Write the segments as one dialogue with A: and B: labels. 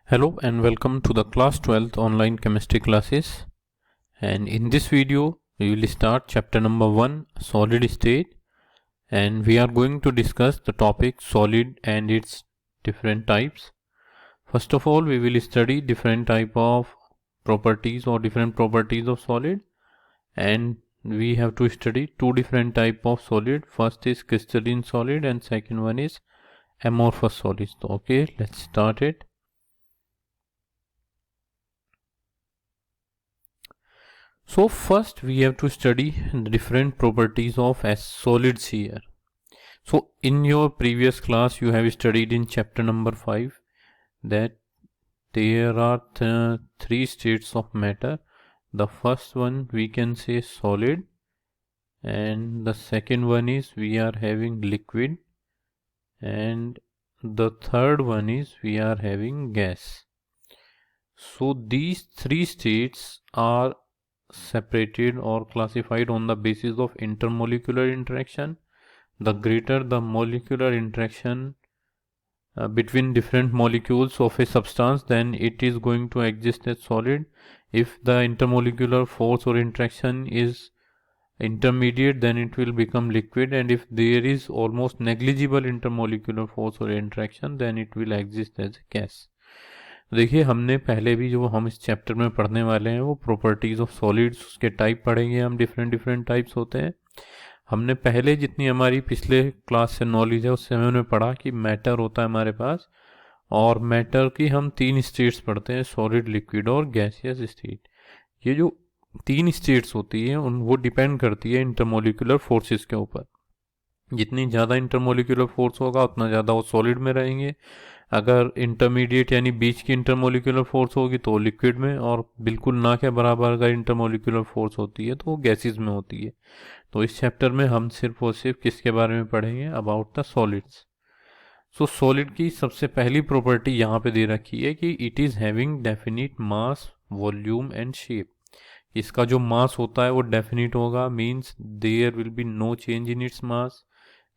A: Hello and welcome to the class 12th online chemistry classes, and in this video we will start chapter number 1 solid state, and we are going to discuss the topic solid and its different types. First of all, we will study different type of properties or different properties of solid, and we have to study two different type of solid. First is crystalline solid and second one is amorphous solid. So, okay, let's start it. So first we have to study the different properties of solids here. So in your previous class you have studied in chapter number 5 that there are three states of matter. The first one we can say solid, and the second one is we are having liquid, and the third one is we are having gas. So these three states are separated or classified on the basis of intermolecular interaction. The greater the molecular interaction between different molecules of a substance, then it is going to exist as solid. If the intermolecular force or interaction is intermediate, then it will become liquid, and if there is almost negligible intermolecular force or interaction, then it will exist as a gas. देखिए, हमने पहले भी जो हम इस chapter में पढ़ने वाले हैं वो प्रॉपर्टीज़ ऑफ सॉलिड्स, उसके टाइप पढ़ेंगे हम, डिफरेंट टाइप्स होते हैं. हमने पहले जितनी हमारी पिछले क्लास से नॉलेज है उससे हमने पढ़ा कि मैटर होता है हमारे पास, और मैटर की हम तीन स्टेट्स पढ़ते हैं, सॉलिड, लिक्विड और गैसियस स्टेट. ये जो तीन स्टेट्स होती है वो डिपेंड करती है इंटरमोलिकुलर फोर्सेस के ऊपर. जितनी ज़्यादा इंटरमोलिकुलर फोर्स होगा उतना ज़्यादा वो सॉलिड में रहेंगे. अगर इंटरमीडिएट यानी बीच की इंटरमोलिकुलर फोर्स होगी तो लिक्विड में, और बिल्कुल ना के बराबर अगर इंटरमोलिकुलर फोर्स होती है तो वो गैसेस में होती है. तो इस चैप्टर में हम सिर्फ और सिर्फ किसके बारे में पढ़ेंगे, about the solids. So solid की सबसे पहली प्रॉपर्टी यहाँ पे दे रखी है कि it is having definite mass, volume and shape. इसका जो मास होता है वो डेफिनिट होगा, means there will be no change in its mass,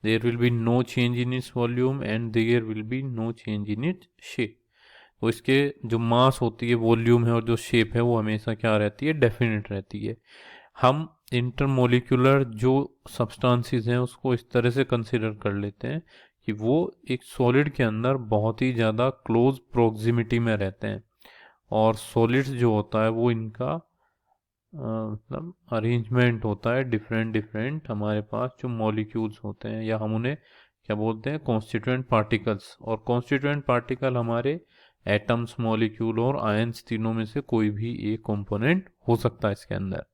A: there will be no change in its volume and there will be no change in its shape. तो इसके जो मास होती है, वॉल्यूम है और जो शेप है वो हमेशा क्या रहती है, डेफिनेट रहती है. हम इंटरमोलिकुलर जो सब्सटेंसेस हैं उसको इस तरह से कंसिडर कर लेते हैं कि वो एक सॉलिड के अंदर बहुत ही ज़्यादा क्लोज प्रोक्सिमिटी में रहते हैं, और सॉलिड्स जो होता है वो इनका मतलब अरेंजमेंट होता है डिफरेंट हमारे पास जो मॉलिक्यूल्स होते हैं, या हम उन्हें क्या बोलते हैं, कॉन्स्टिट्यूएंट पार्टिकल्स. और कॉन्स्टिट्यूएंट पार्टिकल हमारे एटम्स, मॉलिक्यूल और आयंस, तीनों में से कोई भी एक कंपोनेंट हो सकता है इसके अंदर.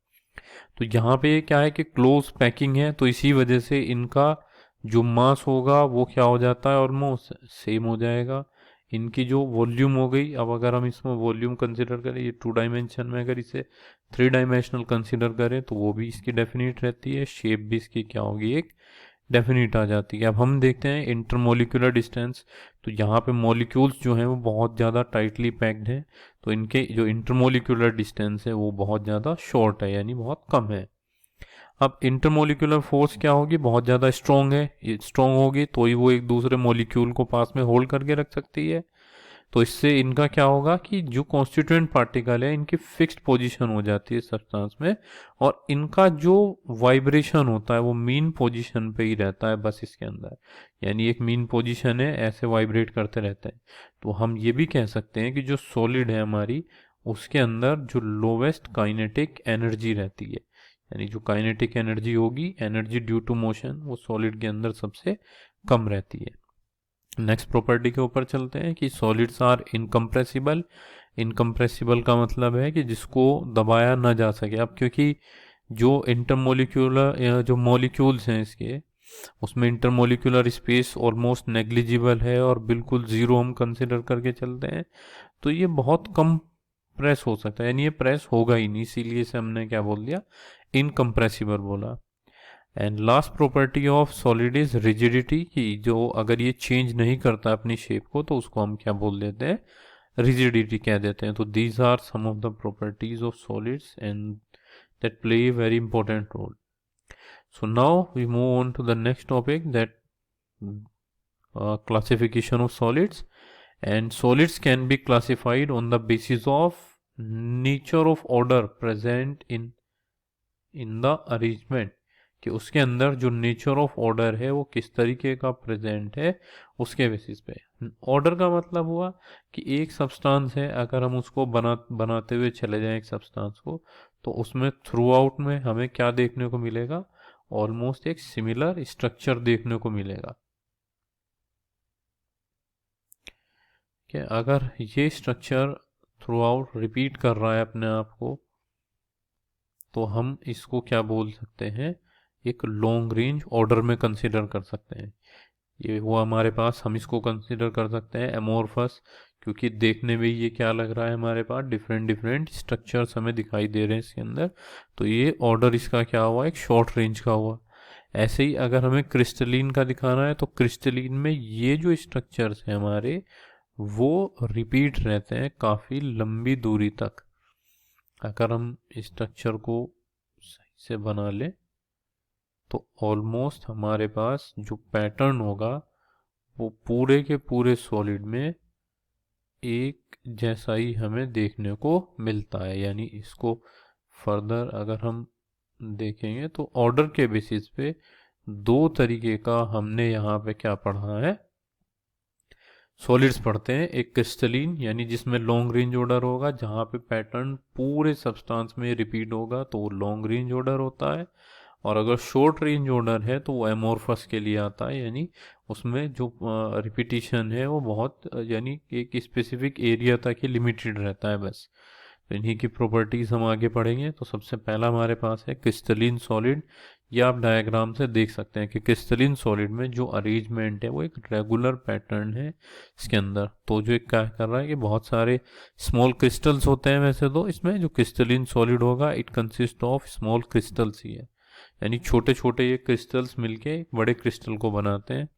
A: तो यहाँ पे क्या है कि क्लोज पैकिंग है, तो इसी वजह से इनका जो मास होगा वो क्या हो जाता है, ऑलमोस्ट सेम हो जाएगा. इनकी जो वॉल्यूम हो गई, अब अगर हम इसमें वॉल्यूम कंसिडर करें, ये 2 डायमेंशन में, अगर इसे 3 डायमेंशनल कंसिडर करें तो वो भी इसकी डेफिनेट रहती है, शेप भी इसकी क्या होगी, एक डेफिनेट आ जाती है. अब हम देखते हैं इंटरमोलिकुलर डिस्टेंस. तो यहाँ पे मॉलिक्यूल्स जो हैं वो बहुत ज़्यादा टाइटली पैक्ड हैं, तो इनके जो इंटरमोलिकुलर डिस्टेंस है वो बहुत ज़्यादा शॉर्ट है, यानी बहुत कम है. अब इंटरमोलिकुलर फोर्स क्या होगी, बहुत ज़्यादा स्ट्रॉन्ग है, ये स्ट्रॉन्ग होगी तो ही वो एक दूसरे मॉलिक्यूल को पास में होल्ड करके रख सकती है. तो इससे इनका क्या होगा कि जो कॉन्स्टिट्यूएंट पार्टिकल है इनकी फिक्स्ड पोजीशन हो जाती है सब्सटेंस में, और इनका जो वाइब्रेशन होता है वो मीन पोजीशन पे ही रहता है बस इसके अंदर, यानी एक मीन पोजीशन है, ऐसे वाइब्रेट करते रहते हैं. तो हम ये भी कह सकते हैं कि जो सॉलिड है हमारी, उसके अंदर जो लोवेस्ट काइनेटिक एनर्जी रहती है, यानी जो काइनेटिक एनर्जी होगी, एनर्जी ड्यू टू मोशन, वो सॉलिड के अंदर सबसे कम रहती है. नेक्स्ट प्रॉपर्टी के ऊपर चलते हैं कि सॉलिड्स आर इनकम्प्रेसिबल. इनकम्प्रेसिबल का मतलब है कि जिसको दबाया ना जा सके. अब क्योंकि जो इंटरमोलिक्यूलर जो मॉलिक्यूल्स हैं इसके, उसमें इंटरमोलिक्यूलर स्पेस ऑलमोस्ट नेग्लिजिबल है और बिल्कुल ज़ीरो हम कंसिडर करके चलते हैं, तो ये बहुत कम प्रेस हो सकता है, यानी ये प्रेस होगा ही नहीं, इसीलिए इसे हमने क्या बोल दिया, इनकम्प्रेसिबल बोला. And last property of solid is rigidity, कि जो अगर ये चेंज नहीं करता अपनी शेप को तो उसको हम क्या बोल देते हैं, रिजिडिटी कह देते हैं. तो these are some of the properties of solids and that play a very important role. So now we move on to the next topic, that classification of solids. and solids can be classified on the basis of nature of order present in the arrangement, कि उसके अंदर जो nature of order है वो किस तरीके का present है उसके बेसिस पे। ऑर्डर का मतलब हुआ कि एक सब्सटेंस है, अगर हम उसको बनाते हुए चले जाएं एक सब्सटेंस को, तो उसमें थ्रू आउट में हमें क्या देखने को मिलेगा, ऑलमोस्ट एक सिमिलर स्ट्रक्चर देखने को मिलेगा। कि अगर ये स्ट्रक्चर थ्रू आउट रिपीट कर रहा है अपने आप को, तो हम इसको क्या बोल सकते हैं, एक लॉन्ग रेंज ऑर्डर में कंसीडर कर सकते हैं। ये हुआ हमारे पास, हम इसको कंसीडर कर सकते हैं एमोरफस, क्योंकि देखने में ये क्या लग रहा है, हमारे पास डिफरेंट डिफरेंट स्ट्रक्चर्स हमें दिखाई दे रहे हैं इसके अंदर, तो ये ऑर्डर इसका क्या हुआ, एक शॉर्ट रेंज का हुआ। ऐसे ही अगर हमें क्रिस्टलीन का दिखाना है, तो क्रिस्टलीन में ये जो स्ट्रक्चर्स हैं हमारे, वो रिपीट रहते हैं काफ़ी लंबी दूरी तक। अगर हम स्ट्रक्चर को सही से बना लें, तो ऑलमोस्ट हमारे पास जो पैटर्न होगा वो पूरे के पूरे सॉलिड में एक जैसा ही हमें देखने को मिलता है। यानी इसको फर्दर अगर हम देखेंगे, तो ऑर्डर के बेसिस पे दो तरीके का हमने यहाँ पे क्या पढ़ा है, सॉलिड्स पढ़ते हैं। एक क्रिस्टलीन यानी जिसमें लॉन्ग रेंज ऑर्डर होगा, जहाँ पे पैटर्न पूरे सब्सटेंस में रिपीट होगा, तो वो लॉन्ग रेंज ऑर्डर होता है। और अगर शॉर्ट रेंज ऑर्डर है तो वो एमोरफस के लिए आता है, यानी उसमें जो रिपीटिशन है वो बहुत यानी एक स्पेसिफिक एरिया तक ही लिमिटेड रहता है बस। तो इन्हीं की प्रॉपर्टीज हम आगे पढ़ेंगे। तो सबसे पहला हमारे पास है क्रिस्टलीन सॉलिड। ये आप डायग्राम से देख सकते हैं कि क्रिस्टलीन सॉलिड में जो अरेंजमेंट है वो एक रेगुलर पैटर्न है इसके अंदर। तो जो एक क्या कर रहा है कि बहुत सारे स्मॉल क्रिस्टल्स होते हैं वैसे तो इसमें, जो क्रिस्टलीन सॉलिड होगा it consist of small crystals ही है, यानी छोटे छोटे ये क्रिस्टल्स मिलके बड़े क्रिस्टल को बनाते हैं।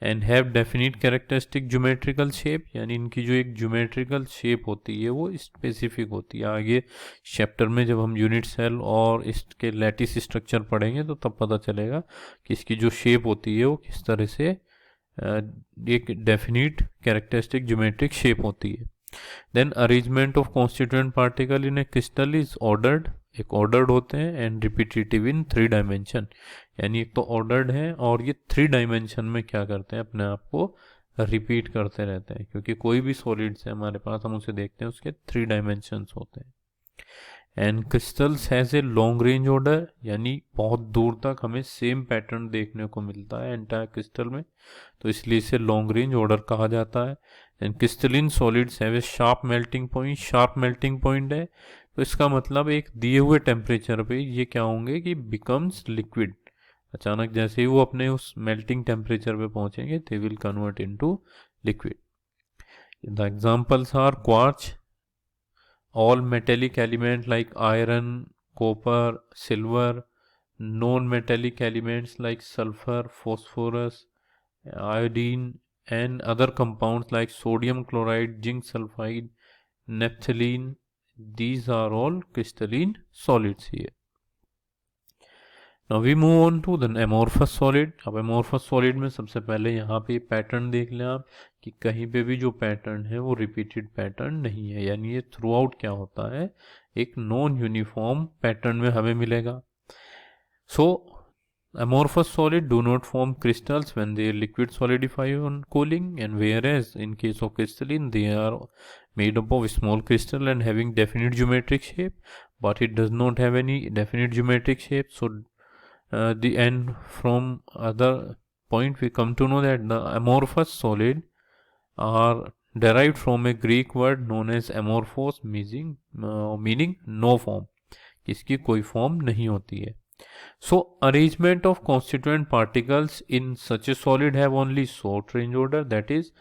A: And have definite characteristic geometrical shape, यानी इनकी जो एक ज्योमेट्रिकल शेप होती है वो स्पेसिफिक होती है। आगे चैप्टर में जब हम यूनिट सेल और इसके लैटिस स्ट्रक्चर पढ़ेंगे तो तब पता चलेगा कि इसकी जो शेप होती है वो किस तरह से एक डेफिनिट कैरेक्टरिस्टिक ज्योमेट्रिक शेप होती है। Then arrangement of constituent particle in a crystal is ordered, एक ऑर्डर्ड होते हैं, एंड रिपीटेटिव इन 3 डायमेंशन, यानी एक तो ऑर्डर्ड है और ये 3 डायमेंशन में क्या करते हैं, अपने आप को रिपीट करते रहते हैं। क्योंकि कोई भी सॉलिड्स है हमारे पास, हम उसे देखते हैं उसके 3 डायमेंशंस होते हैं। And crystals has a long range order, यानी बहुत दूर तक हमें सेम पैटर्न देखने को मिलता है एंटायर क्रिस्टल में, तो इसलिए इसे लॉन्ग रेंज ऑर्डर कहा जाता है। And crystalline solids have a sharp melting point, sharp melting point है तो इसका मतलब एक दिए हुए टेम्परेचर पे ये क्या होंगे कि बिकम्स लिक्विड। अचानक जैसे ही वो अपने उस मेल्टिंग टेम्परेचर पे पहुंचेंगे, they will convert into liquid. The examples are quartz, all metallic element like iron, copper, silver, non-metallic elements like sulfur, phosphorus, iodine, and other compounds like sodium chloride, zinc sulfide, naphthalene. These are all crystalline solids here. Now we move on to the amorphous solid. अब amorphous solid में सबसे पहले यहाँ पे pattern देख लें आप कि कहीं पे भी जो पैटर्न है वो रिपीटेड पैटर्न नहीं है, यानी ये थ्रू आउट क्या होता है, एक नॉन यूनिफॉर्म पैटर्न में हमें मिलेगा। सो amorphous solid do not form crystals when they liquid solidify on cooling, and whereas in case of crystalline they are made up of small crystal and having definite geometric shape, but it does not have any definite geometric shape. So the end from other point we come to know that the amorphous solid are derived from a Greek word known as amorphos, meaning no form, इसकी कोई form नहीं होती है। So arrangement of constituent particles in such a solid have only short range order, that is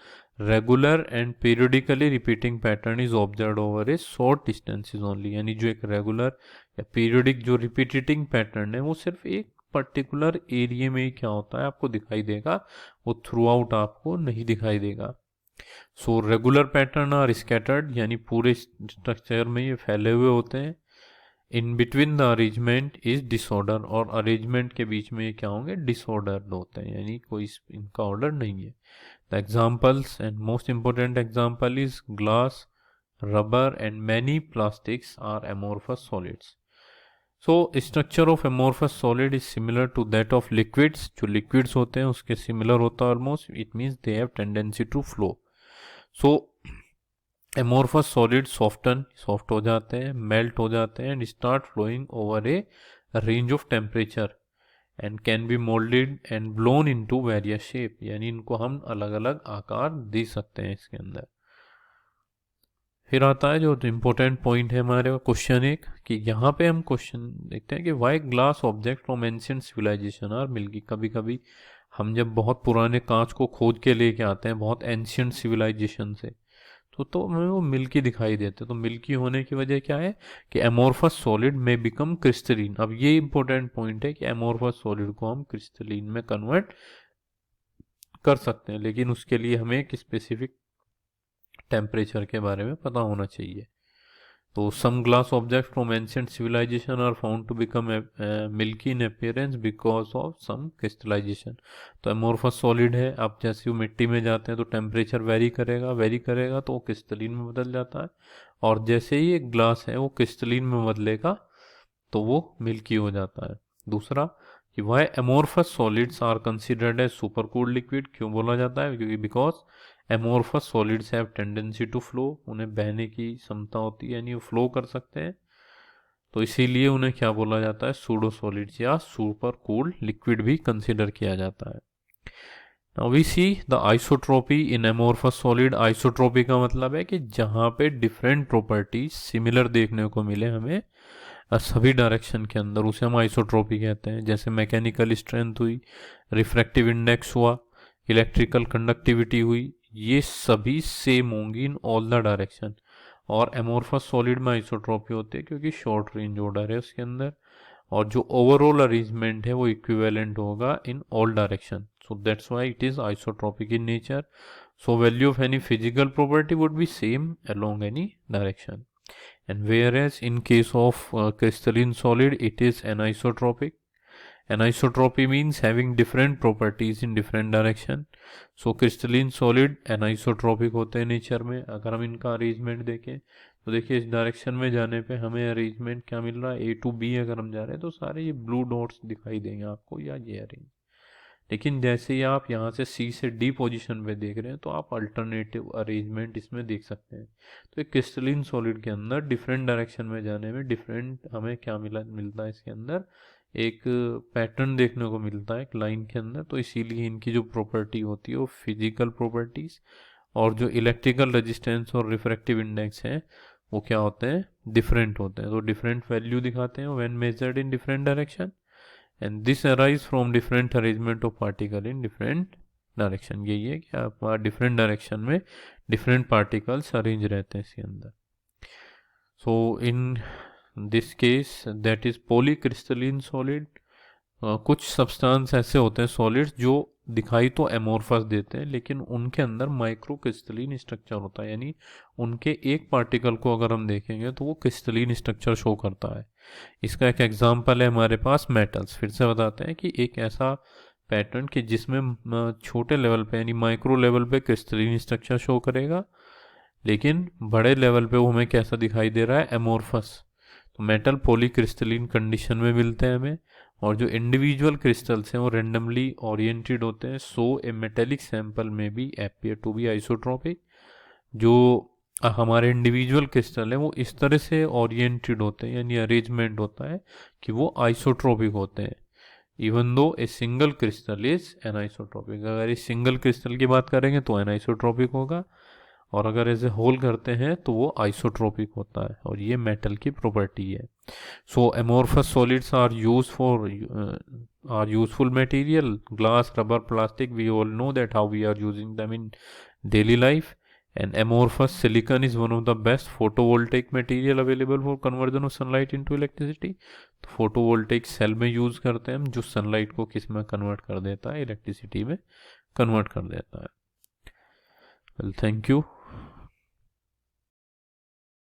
A: regular and periodically repeating pattern is observed over a short distances only, यानी जो एक regular या periodic जो repeating pattern है वो सिर्फ एक particular area में ही क्या होता है आपको दिखाई देगा, वो थ्रू आउट आपको नहीं दिखाई देगा। So regular pattern are scattered, यानी पूरे स्ट्रक्चर में ये फैले हुए होते हैं। In between the arrangement is disorder, और अरेंजमेंट के बीच में ये क्या होंगे, डिसऑर्डर होते हैं, यानी कोई इनका ऑर्डर नहीं है। The examples and most important example is glass, rubber and many plastics are amorphous solids. So structure of amorphous solid is similar to that of liquids. जो liquids होते हैं उसके similar होता है almost. It means they have tendency to flow. So amorphous solids soften, soft हो जाते हैं, melt हो जाते हैं and start flowing over a range of temperature and can be molded and blown into various shape. यानी इनको हम अलग अलग आकार दे सकते हैं इसके अंदर. फिर आता है जो इम्पोर्टेंट पॉइंट है हमारे क्वेश्चन एक, कि यहाँ पे हम क्वेश्चन देखते हैं कि why glass object from ancient civilisation are milky. कभी कभी हम जब बहुत पुराने कांच को खोद के लेके आते हैं बहुत एंशियंट सिविलाइजेशन से, तो हमें वो मिल्की दिखाई देते. तो मिल्की होने की वजह क्या है कि एमोर्फस सॉलिड में बिकम क्रिस्टलीन. अब ये इंपॉर्टेंट पॉइंट है कि एमोर्फस सॉलिड को हम क्रिस्टलीन में कन्वर्ट कर सकते हैं, लेकिन उसके लिए हमें एक स्पेसिफिक टेम्परेचर के बारे में पता होना चाहिए. तो some glass object from ancient civilisation are found to become milky in appearance because of some crystallization. तो एमोर्फस सॉलिड है, आप जैसे वो मिट्टी में जाते हैं तो टेम्परेचर वेरी करेगा तो वो क्रिस्टलीन में बदल जाता है, और जैसे ही एक ग्लास है वो क्रिस्टलीन में बदलेगा तो वो मिल्की हो जाता है. दूसरा कि why amorphous solids are considered as super cooled liquid. क्यों बोला जाता है? क्योंकि because amorphous solids have tendency to flow. उन्हें बहने की क्षमता होती है, यानी वो फ्लो कर सकते हैं, तो इसीलिए उन्हें क्या बोला जाता है? सूडो सॉलिड्स या सुपर कूल्ड लिक्विड भी कंसिडर किया जाता है. Now we see the isotropy in amorphous solid. Isotropy का मतलब है कि जहाँ पे डिफरेंट प्रॉपर्टीज सिमिलर देखने को मिले हमें सभी डायरेक्शन के अंदर, उसे हम आइसोट्रोपी कहते हैं. जैसे मैकेनिकल स्ट्रेंथ हुई, रिफ्रैक्टिव इंडेक्स हुआ, इलेक्ट्रिकल कंडक्टिविटी हुई, ये सभी सेम होंगी इन ऑल द डायरेक्शन. और एमोर्फस सॉलिड में आइसोट्रोपी होती है क्योंकि शॉर्ट रेंज ऑर्डर है उसके अंदर, और जो ओवरऑल अरेंजमेंट है वो इक्विवेलेंट होगा in all direction. So that's why it is isotropic in nature. So value of any physical property would be same along any direction. And whereas in case of crystalline solid it is anisotropic. Anisotropy means having different properties in different direction. So crystalline solid anisotropic होते हैं nature में. अगर हम इनका arrangement देखें तो देखिए इस डायरेक्शन में जाने पे हमें अरेंजमेंट क्या मिल रहा है? A to B अगर हम जा रहे हैं तो सारे ये ब्लू डॉट्स दिखाई देंगे आपको, या ये अरेंज. लेकिन जैसे ही आप यहाँ से C से D पोजीशन पे देख रहे हैं तो आप अल्टरनेटिव अरेंजमेंट इसमें देख सकते हैं. तो एक क्रिस्टलिन सॉलिड के अंदर डिफरेंट डायरेक्शन में जाने में डिफरेंट हमें क्या मिलता है इसके अंदर? एक पैटर्न देखने को मिलता है एक लाइन के अंदर. तो इसीलिए इनकी जो प्रॉपर्टी होती है वो फिजिकल प्रॉपर्टीज और जो इलेक्ट्रिकल रेजिस्टेंस और रिफ्रैक्टिव इंडेक्स हैं वो क्या होते हैं? डिफरेंट होते हैं. तो डिफरेंट वैल्यू दिखाते हैं when measured in different direction, and this arise from different arrangement of particle in different direction. यही है कि आप डिफरेंट डायरेक्शन में डिफरेंट पार्टिकल्स अरेंज रहते हैं इसके अंदर. So in this case that is polycrystalline solid. कुछ सब्सटेंस ऐसे होते हैं सॉलिड्स जो दिखाई तो एमोर्फस देते हैं लेकिन उनके अंदर माइक्रो क्रिस्टलिन स्ट्रक्चर होता है, यानी उनके एक पार्टिकल को अगर हम देखेंगे तो वो क्रिस्टलिन स्ट्रक्चर शो करता है. इसका एक एग्जांपल है हमारे पास मेटल्स. फिर से बताते हैं कि एक ऐसा पैटर्न कि जिसमें छोटे लेवल पे यानी माइक्रो लेवल पे क्रिस्टलिन स्ट्रक्चर शो करेगा, लेकिन बड़े लेवल पे वो हमें कैसा दिखाई दे रहा है? एमोर्फस. तो मेटल पॉलीक्रिस्टलिन कंडीशन में मिलते हैं हमें, और जो इंडिविजुअल क्रिस्टल्स हैं वो रेंडमली ओरिएंटेड होते हैं. सो ए मेटेलिक सैंपल में भी अपीयर टू बी आइसोट्रोपिक. जो हमारे इंडिविजुअल क्रिस्टल है वो इस तरह से ओरिएंटेड होते हैं, यानी अरेंजमेंट होता है कि वो आइसोट्रोपिक होते हैं, even though a single crystal is anisotropic. अगर इस सिंगल क्रिस्टल की बात करेंगे तो एनाइसोट्रोपिक होगा, और अगर एज ए होल करते हैं तो वो आइसोट्रोपिक होता है, और ये मेटल की प्रॉपर्टी है. So amorphous solids are useful material. Glass, rubber, plastic, we all know that how we are using them in daily life. And amorphous silicon is one of the best photovoltaic material available for conversion of sunlight into electricity. तो photovoltaic cell में use करते हैं हम, जो sunlight को किस में convert कर देता है? इलेक्ट्रिसिटी में कन्वर्ट कर देता है. Well, thank you.